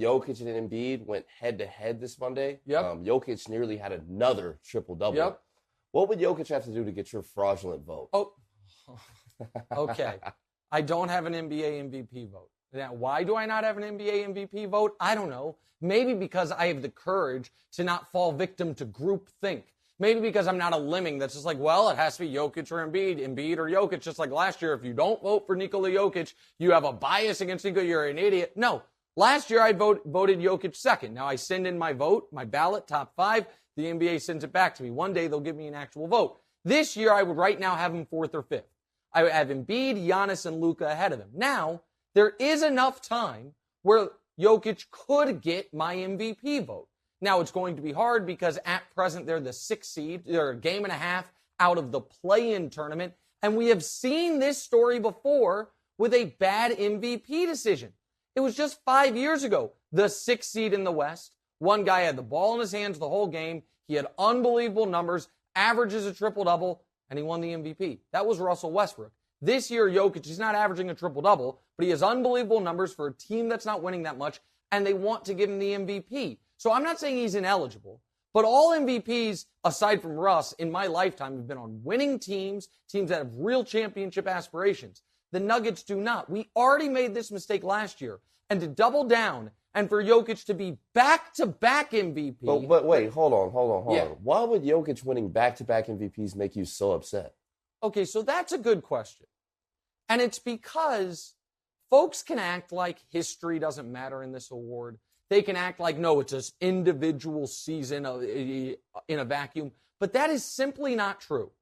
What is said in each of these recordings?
Jokic and Embiid went head-to-head this Monday. Yep. Jokic nearly had another triple-double. Yep. What would Jokic have to do to get your fraudulent vote? Oh, okay. I don't have an NBA MVP vote. Now, why do I not have an NBA MVP vote? I don't know. Maybe because I have the courage to not fall victim to groupthink. Maybe because I'm not a lemming that's just like, well, it has to be Jokic or Embiid or Jokic. Just like last year, if you don't vote for Nikola Jokic, you have a bias against Nikola, you're an idiot. No. Last year, I voted Jokic second. Now, I send in my vote, my ballot, top 5. The NBA sends it back to me. One day, they'll give me an actual vote. This year, I would right now have him 4th or 5th. I would have Embiid, Giannis, and Luka ahead of him. Now, there is enough time where Jokic could get my MVP vote. Now, it's going to be hard because at present, they're the 6th seed. They're a game and a half out of the play-in tournament. And we have seen this story before with a bad MVP decision. It was just 5 years ago. The 6th seed in the West. One guy had the ball in his hands the whole game. He had unbelievable numbers, averages a triple-double, and he won the MVP. That was Russell Westbrook. This year, Jokic, he's not averaging a triple-double, but he has unbelievable numbers for a team that's not winning that much, and they want to give him the MVP. So I'm not saying he's ineligible, but all MVPs, aside from Russ, in my lifetime have been on winning teams that have real championship aspirations. The Nuggets do not. We already made this mistake last year. And to double down and for Jokic to be back-to-back MVP. But wait, hold on. Yeah. Why would Jokic winning back-to-back MVPs make you so upset? Okay, so that's a good question. And it's because folks can act like history doesn't matter in this award. They can act like, no, it's an individual season in a vacuum. But that is simply not true.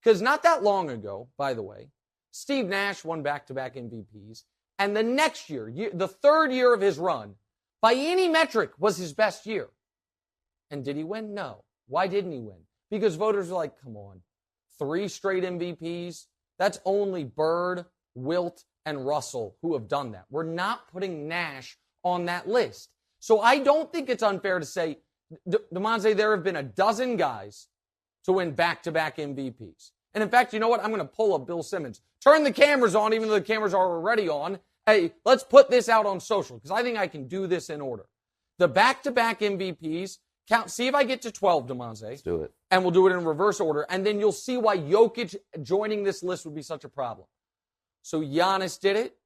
Because not that long ago, by the way, Steve Nash won back-to-back MVPs. And the next year, the 3rd year of his run, by any metric, was his best year. And did he win? No. Why didn't he win? Because voters are like, come on, 3 straight MVPs? That's only Bird, Wilt, and Russell who have done that. We're not putting Nash on that list. So I don't think it's unfair to say, Demonte, there have been a dozen guys to win back-to-back MVPs. And in fact, you know what? I'm going to pull up Bill Simmons. Turn the cameras on, even though the cameras are already on. Hey, let's put this out on social, because I think I can do this in order. The back-to-back MVPs, see if I get to 12, Demonte. Let's do it. And we'll do it in reverse order. And then you'll see why Jokic joining this list would be such a problem. So Giannis did it.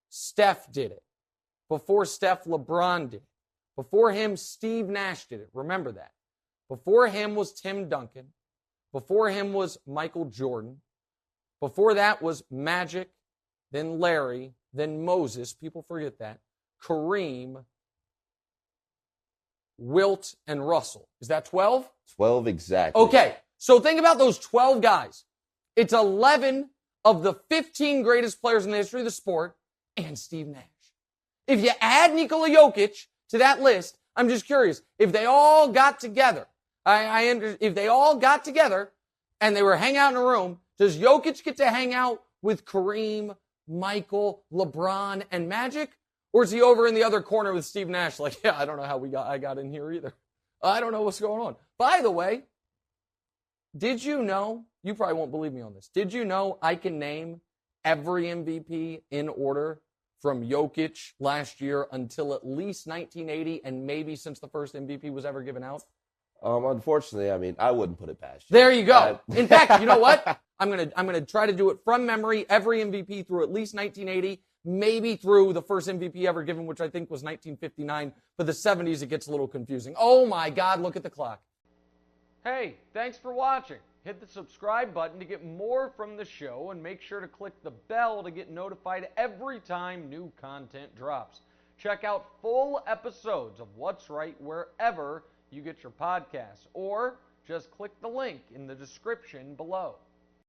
Steph did it. Before Steph, LeBron did it. Before him, Steve Nash did it. Remember that. Before him was Tim Duncan. Before him was Michael Jordan. Before that was Magic, then Larry, then Moses. People forget that. Kareem, Wilt, and Russell. Is that 12? 12 exactly. Okay, so think about those 12 guys. It's 11 of the 15 greatest players in the history of the sport and Steve Nash. If you add Nikola Jokic to that list, I'm just curious, if they all got together, if they all got together and they were hanging out in a room, does Jokic get to hang out with Kareem, Michael, LeBron, and Magic? Or is he over in the other corner with Steve Nash like, yeah, I don't know how I got in here either. I don't know what's going on. By the way, did you know, you probably won't believe me on this, did you know I can name every MVP in order from Jokic last year until at least 1980 and maybe since the first MVP was ever given out? Unfortunately, I mean, I wouldn't put it past you. There you go. In fact, you know what? I'm gonna try to do it from memory. Every MVP through at least 1980, maybe through the first MVP ever given, which I think was 1959. For the 70s, it gets a little confusing. Oh my God, look at the clock. Hey, thanks for watching. Hit the subscribe button to get more from the show, and make sure to click the bell to get notified every time new content drops. Check out full episodes of What's Right wherever you get your podcasts, or just click the link in the description below.